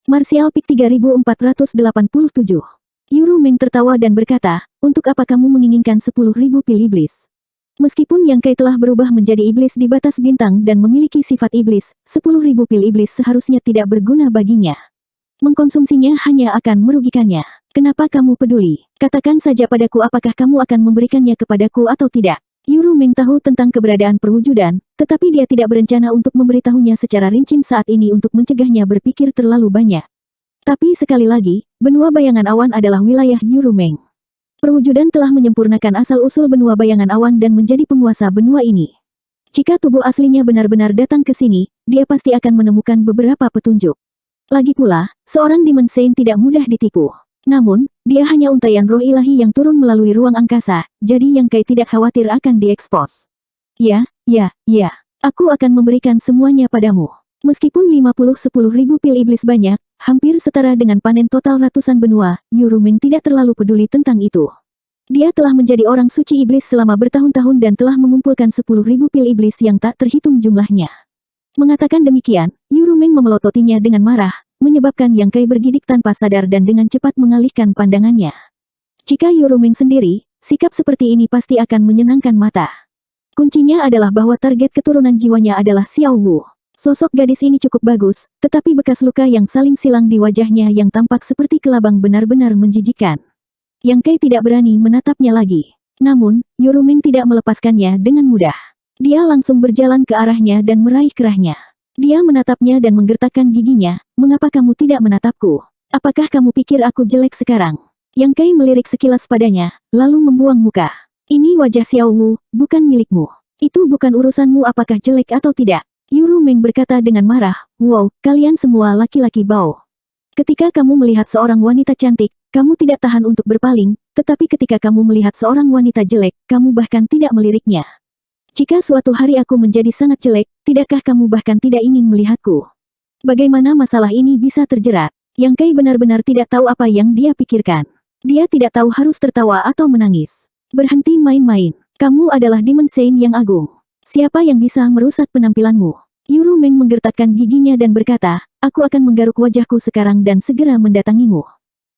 Martial Peak 3487. Yuru Meng tertawa dan berkata, untuk apa kamu menginginkan 10.000 pil iblis? Meskipun Yang Kai telah berubah menjadi iblis di batas bintang dan memiliki sifat iblis, 10.000 pil iblis seharusnya tidak berguna baginya. Mengkonsumsinya hanya akan merugikannya. Kenapa kamu peduli? Katakan saja padaku apakah kamu akan memberikannya kepadaku atau tidak. Yuru Meng tahu tentang keberadaan perwujudan, tetapi dia tidak berencana untuk memberitahunya secara rinci saat ini untuk mencegahnya berpikir terlalu banyak. Tapi sekali lagi, benua bayangan awan adalah wilayah Yuru Meng. Perwujudan telah menyempurnakan asal-usul benua bayangan awan dan menjadi penguasa benua ini. Jika tubuh aslinya benar-benar datang ke sini, dia pasti akan menemukan beberapa petunjuk. Lagi pula, seorang Demon Saint tidak mudah ditipu. Namun, dia hanya untaian roh ilahi yang turun melalui ruang angkasa, jadi Yang Kai tidak khawatir akan diekspos. Ya, aku akan memberikan semuanya padamu. Meskipun 10.000 pil iblis banyak, hampir setara dengan panen total ratusan benua, Yuru Meng tidak terlalu peduli tentang itu. Dia telah menjadi orang suci iblis selama bertahun-tahun dan telah mengumpulkan 10.000 pil iblis yang tak terhitung jumlahnya. Mengatakan demikian, Yuru Meng memelototinya dengan marah, menyebabkan Yang Kai bergidik tanpa sadar dan dengan cepat mengalihkan pandangannya. Jika Yuru Meng sendiri, sikap seperti ini pasti akan menyenangkan mata. Kuncinya adalah bahwa target keturunan jiwanya adalah Xiao Wu. Sosok gadis ini cukup bagus, tetapi bekas luka yang saling silang di wajahnya yang tampak seperti kelabang benar-benar menjijikkan. Yang Kai tidak berani menatapnya lagi. Namun, Yuru Meng tidak melepaskannya dengan mudah. Dia langsung berjalan ke arahnya dan meraih kerahnya. Dia menatapnya dan menggertakkan giginya, mengapa kamu tidak menatapku? Apakah kamu pikir aku jelek sekarang? Yang Kai melirik sekilas padanya, lalu membuang muka. Ini wajah Xiao Wu, bukan milikmu. Itu bukan urusanmu apakah jelek atau tidak. Yuru Meng berkata dengan marah, wow, kalian semua laki-laki bau. Ketika kamu melihat seorang wanita cantik, kamu tidak tahan untuk berpaling, tetapi ketika kamu melihat seorang wanita jelek, kamu bahkan tidak meliriknya. Jika suatu hari aku menjadi sangat jelek, tidakkah kamu bahkan tidak ingin melihatku? Bagaimana masalah ini bisa terjerat? Yang Kai benar-benar tidak tahu apa yang dia pikirkan. Dia tidak tahu harus tertawa atau menangis. Berhenti main-main. Kamu adalah Demon Saint yang agung. Siapa yang bisa merusak penampilanmu? Yuru Meng menggertakkan giginya dan berkata, aku akan menggaruk wajahku sekarang dan segera mendatangimu.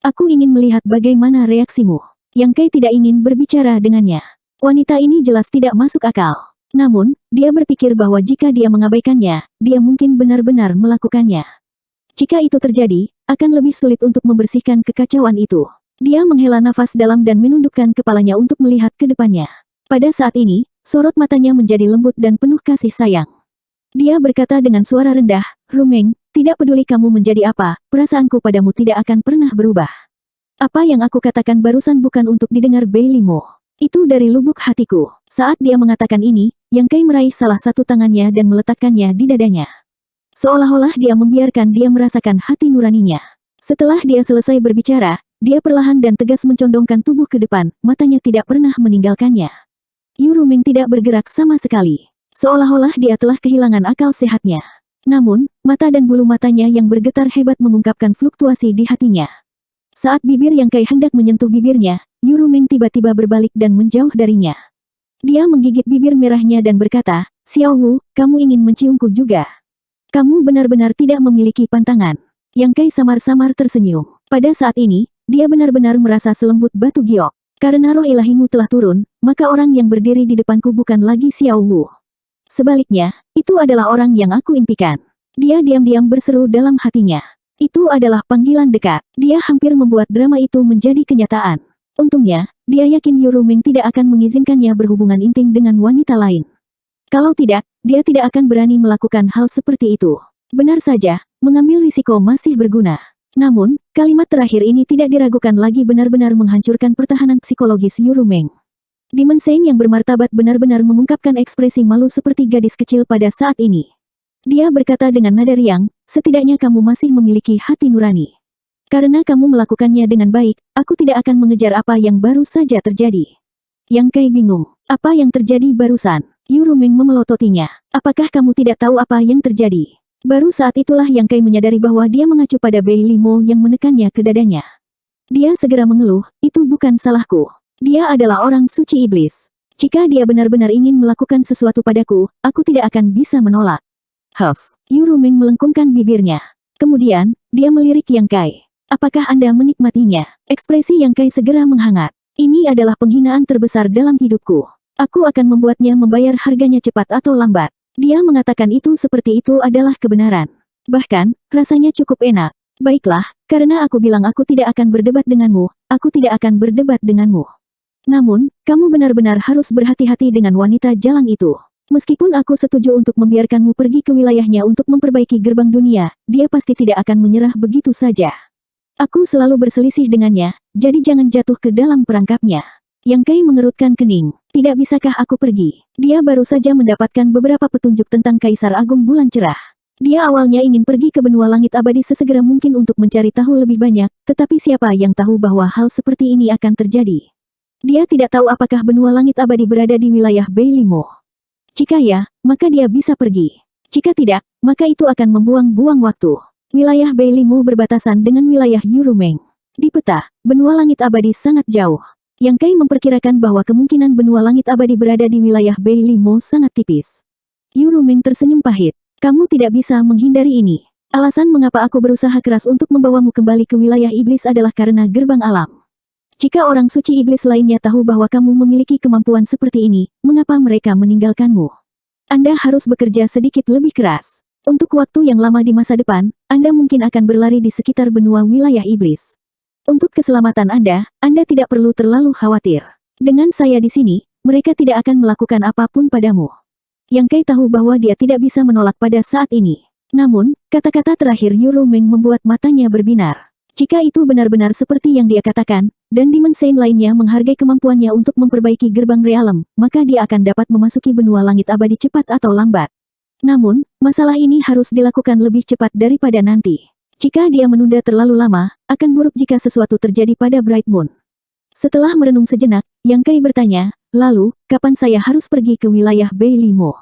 Aku ingin melihat bagaimana reaksimu. Yang Kai tidak ingin berbicara dengannya. Wanita ini jelas tidak masuk akal. Namun, dia berpikir bahwa jika dia mengabaikannya, dia mungkin benar-benar melakukannya. Jika itu terjadi, akan lebih sulit untuk membersihkan kekacauan itu. Dia menghela nafas dalam dan menundukkan kepalanya untuk melihat ke depannya. Pada saat ini, sorot matanya menjadi lembut dan penuh kasih sayang. Dia berkata dengan suara rendah, Rumeng, tidak peduli kamu menjadi apa, perasaanku padamu tidak akan pernah berubah. Apa yang aku katakan barusan bukan untuk didengar Beilimu. Itu dari lubuk hatiku. Saat dia mengatakan ini, Yang Kai meraih salah satu tangannya dan meletakkannya di dadanya. Seolah-olah dia membiarkan dia merasakan hati nuraninya. Setelah dia selesai berbicara, dia perlahan dan tegas mencondongkan tubuh ke depan, matanya tidak pernah meninggalkannya. Yuru Meng tidak bergerak sama sekali. Seolah-olah dia telah kehilangan akal sehatnya. Namun, mata dan bulu matanya yang bergetar hebat mengungkapkan fluktuasi di hatinya. Saat bibir Yang Kai hendak menyentuh bibirnya, Yuru Meng tiba-tiba berbalik dan menjauh darinya. Dia menggigit bibir merahnya dan berkata, Xiao Wu, kamu ingin menciumku juga. Kamu benar-benar tidak memiliki pantangan. Yang Kai samar-samar tersenyum. Pada saat ini, dia benar-benar merasa selembut batu giok. Karena roh ilahimu telah turun, maka orang yang berdiri di depanku bukan lagi Xiao Wu. Sebaliknya, itu adalah orang yang aku impikan. Dia diam-diam berseru dalam hatinya. Itu adalah panggilan dekat. Dia hampir membuat drama itu menjadi kenyataan. Untungnya, dia yakin Yuru Meng tidak akan mengizinkannya berhubungan intim dengan wanita lain. Kalau tidak, dia tidak akan berani melakukan hal seperti itu. Benar saja, mengambil risiko masih berguna. Namun, kalimat terakhir ini tidak diragukan lagi benar-benar menghancurkan pertahanan psikologis Yuru Meng. Demon Saint yang bermartabat benar-benar mengungkapkan ekspresi malu seperti gadis kecil pada saat ini. Dia berkata dengan nada riang, setidaknya kamu masih memiliki hati nurani. Karena kamu melakukannya dengan baik, aku tidak akan mengejar apa yang baru saja terjadi. Yang Kai bingung. Apa yang terjadi barusan? Yuru Meng memelototinya. Apakah kamu tidak tahu apa yang terjadi? Baru saat itulah Yang Kai menyadari bahwa dia mengacu pada Beilimo yang menekannya ke dadanya. Dia segera mengeluh, itu bukan salahku. Dia adalah orang suci iblis. Jika dia benar-benar ingin melakukan sesuatu padaku, aku tidak akan bisa menolak. Huff. Yuru Meng melengkungkan bibirnya. Kemudian, Dia melirik Yang Kai. Apakah Anda menikmatinya? Ekspresi Yang Kai segera menghangat. Ini adalah penghinaan terbesar dalam hidupku. Aku akan membuatnya membayar harganya cepat atau lambat. Dia mengatakan itu seperti itu adalah kebenaran. Bahkan, rasanya cukup enak. Baiklah, karena aku bilang aku tidak akan berdebat denganmu, aku tidak akan berdebat denganmu. Namun, kamu benar-benar harus berhati-hati dengan wanita jalang itu. Meskipun aku setuju untuk membiarkanmu pergi ke wilayahnya untuk memperbaiki gerbang dunia, dia pasti tidak akan menyerah begitu saja. Aku selalu berselisih dengannya, jadi jangan jatuh ke dalam perangkapnya. Yang Kai mengerutkan kening. Tidak bisakah aku pergi? Dia baru saja mendapatkan beberapa petunjuk tentang Kaisar Agung Bulan Cerah. Dia awalnya ingin pergi ke benua langit abadi sesegera mungkin untuk mencari tahu lebih banyak, tetapi siapa yang tahu bahwa hal seperti ini akan terjadi? Dia tidak tahu apakah benua langit abadi berada di wilayah Beilimo. Jika ya, maka dia bisa pergi. Jika tidak, maka itu akan membuang-buang waktu. Wilayah Beilimo berbatasan dengan wilayah Yurumeng. Di peta, benua langit abadi sangat jauh. Yang Kai memperkirakan bahwa kemungkinan benua langit abadi berada di wilayah Beilimo sangat tipis. Yurumeng tersenyum pahit. Kamu tidak bisa menghindari ini. Alasan mengapa aku berusaha keras untuk membawamu kembali ke wilayah iblis adalah karena gerbang alam. Jika orang suci iblis lainnya tahu bahwa kamu memiliki kemampuan seperti ini, mengapa mereka meninggalkanmu? Anda harus bekerja sedikit lebih keras. Untuk waktu yang lama di masa depan, Anda mungkin akan berlari di sekitar benua wilayah iblis. Untuk keselamatan Anda tidak perlu terlalu khawatir. Dengan saya di sini, mereka tidak akan melakukan apapun padamu. Yang Kai tahu bahwa dia tidak bisa menolak pada saat ini. Namun, kata-kata terakhir Yurumeng membuat matanya berbinar. Jika itu benar-benar seperti yang dia katakan, dan Demon Saint lainnya menghargai kemampuannya untuk memperbaiki gerbang realem, maka dia akan dapat memasuki benua langit abadi cepat atau lambat. Namun, masalah ini harus dilakukan lebih cepat daripada nanti. Jika dia menunda terlalu lama, akan buruk jika sesuatu terjadi pada Bright Moon. Setelah merenung sejenak, Yang Kai bertanya, lalu, kapan saya harus pergi ke wilayah Beilimo?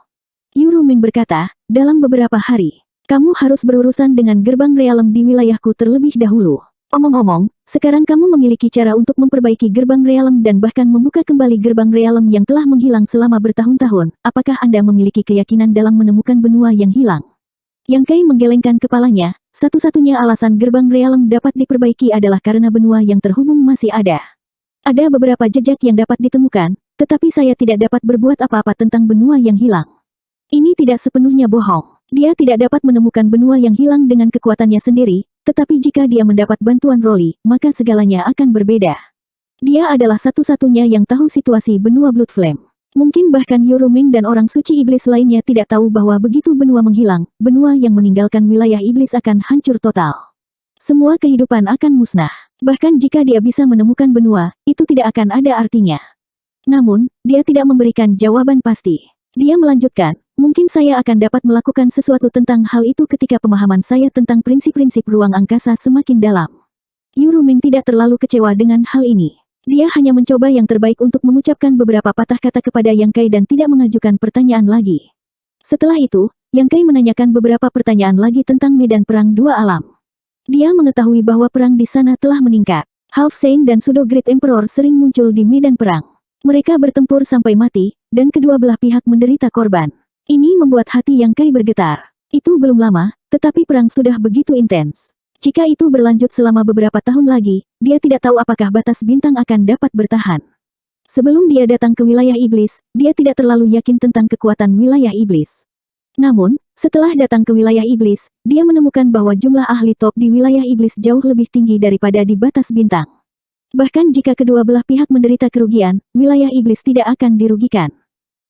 Yurumeng berkata, dalam beberapa hari. Kamu harus berurusan dengan gerbang realem di wilayahku terlebih dahulu. Omong-omong, sekarang kamu memiliki cara untuk memperbaiki gerbang realem dan bahkan membuka kembali gerbang realem yang telah menghilang selama bertahun-tahun. Apakah Anda memiliki keyakinan dalam menemukan benua yang hilang? Yang Kai menggelengkan kepalanya, satu-satunya alasan gerbang realem dapat diperbaiki adalah karena benua yang terhubung masih ada. Ada beberapa jejak yang dapat ditemukan, tetapi saya tidak dapat berbuat apa-apa tentang benua yang hilang. Ini tidak sepenuhnya bohong. Dia tidak dapat menemukan benua yang hilang dengan kekuatannya sendiri, tetapi jika dia mendapat bantuan Rolly, maka segalanya akan berbeda. Dia adalah satu-satunya yang tahu situasi benua Blood Flame. Mungkin bahkan Yurumeng dan orang suci iblis lainnya tidak tahu bahwa begitu benua menghilang, benua yang meninggalkan wilayah iblis akan hancur total. Semua kehidupan akan musnah. Bahkan jika dia bisa menemukan benua, itu tidak akan ada artinya. Namun, dia tidak memberikan jawaban pasti. Dia melanjutkan, mungkin saya akan dapat melakukan sesuatu tentang hal itu ketika pemahaman saya tentang prinsip-prinsip ruang angkasa semakin dalam. Yurumeng tidak terlalu kecewa dengan hal ini. Dia hanya mencoba yang terbaik untuk mengucapkan beberapa patah kata kepada Yang Kai dan tidak mengajukan pertanyaan lagi. Setelah itu, Yang Kai menanyakan beberapa pertanyaan lagi tentang medan perang dua alam. Dia mengetahui bahwa perang di sana telah meningkat. Half Saint dan Pseudo Great Emperor sering muncul di medan perang. Mereka bertempur sampai mati, dan kedua belah pihak menderita korban. Ini membuat hati Yang Kai bergetar. Itu belum lama, tetapi perang sudah begitu intens. Jika itu berlanjut selama beberapa tahun lagi, dia tidak tahu apakah batas bintang akan dapat bertahan. Sebelum dia datang ke wilayah iblis, dia tidak terlalu yakin tentang kekuatan wilayah iblis. Namun, setelah datang ke wilayah iblis, dia menemukan bahwa jumlah ahli top di wilayah iblis jauh lebih tinggi daripada di batas bintang. Bahkan jika kedua belah pihak menderita kerugian, wilayah iblis tidak akan dirugikan.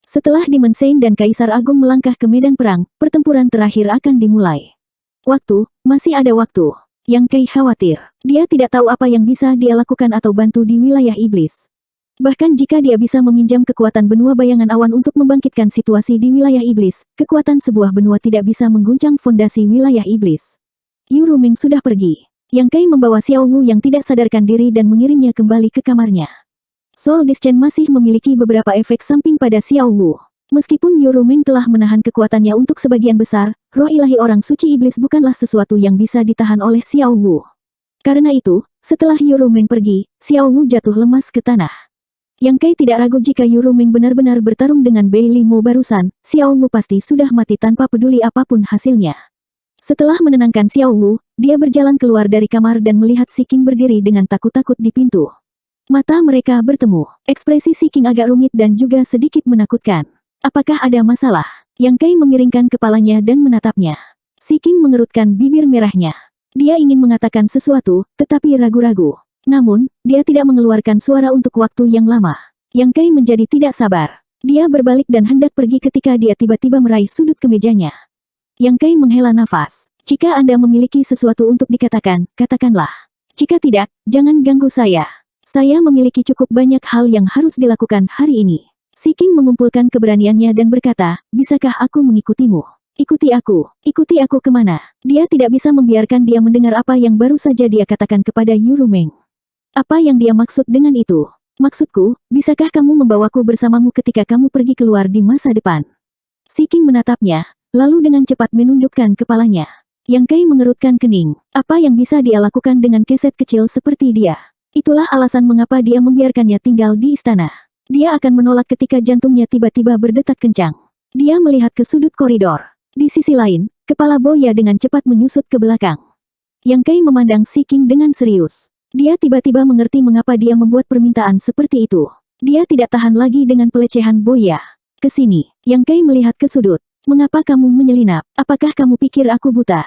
Setelah Demon Saint dan Kaisar Agung melangkah ke medan perang, pertempuran terakhir akan dimulai. Waktu, masih ada waktu. Yang Kai khawatir. Dia tidak tahu apa yang bisa dia lakukan atau bantu di wilayah iblis. Bahkan jika dia bisa meminjam kekuatan benua bayangan awan untuk membangkitkan situasi di wilayah iblis, kekuatan sebuah benua tidak bisa mengguncang fondasi wilayah iblis. Yurumeng sudah pergi. Yang Kai membawa Xiao Wu yang tidak sadarkan diri dan mengirimnya kembali ke kamarnya. Soul Discern masih memiliki beberapa efek samping pada Xiao Wu. Meskipun Yurumeng telah menahan kekuatannya untuk sebagian besar, roh ilahi orang suci iblis bukanlah sesuatu yang bisa ditahan oleh Xiao Wu. Karena itu, setelah Yurumeng pergi, Xiao Wu jatuh lemas ke tanah. Yang Kai tidak ragu jika Yurumeng benar-benar bertarung dengan Beilimo barusan, Xiao Wu pasti sudah mati tanpa peduli apapun hasilnya. Setelah menenangkan Xiao Wu, dia berjalan keluar dari kamar dan melihat Si King berdiri dengan takut-takut di pintu. Mata mereka bertemu. Ekspresi Si King agak rumit dan juga sedikit menakutkan. Apakah ada masalah? Yang Kai memiringkan kepalanya dan menatapnya. Si King mengerutkan bibir merahnya. Dia ingin mengatakan sesuatu, tetapi ragu-ragu. Namun, dia tidak mengeluarkan suara untuk waktu yang lama. Yang Kai menjadi tidak sabar. Dia berbalik dan hendak pergi ketika dia tiba-tiba meraih sudut kemejanya. Yang Kai menghela nafas. Jika Anda memiliki sesuatu untuk dikatakan, katakanlah. Jika tidak, jangan ganggu saya. Saya memiliki cukup banyak hal yang harus dilakukan hari ini. Si King mengumpulkan keberaniannya dan berkata, bisakah aku mengikutimu? Ikuti aku kemana? Dia tidak bisa membiarkan dia mendengar apa yang baru saja dia katakan kepada Yurumeng. Apa yang dia maksud dengan itu? Maksudku, bisakah kamu membawaku bersamamu ketika kamu pergi keluar di masa depan? Si King menatapnya, lalu dengan cepat menundukkan kepalanya. Yang Kai mengerutkan kening. Apa yang bisa dia lakukan dengan keset kecil seperti dia? Itulah alasan mengapa dia membiarkannya tinggal di istana. Dia akan menolak ketika jantungnya tiba-tiba berdetak kencang. Dia melihat ke sudut koridor. Di sisi lain, kepala Boya dengan cepat menyusut ke belakang. Yang Kai memandang Si King dengan serius. Dia tiba-tiba mengerti mengapa dia membuat permintaan seperti itu. Dia tidak tahan lagi dengan pelecehan Boya. Kesini, Yang Kai melihat ke sudut. Mengapa kamu menyelinap? Apakah kamu pikir aku buta?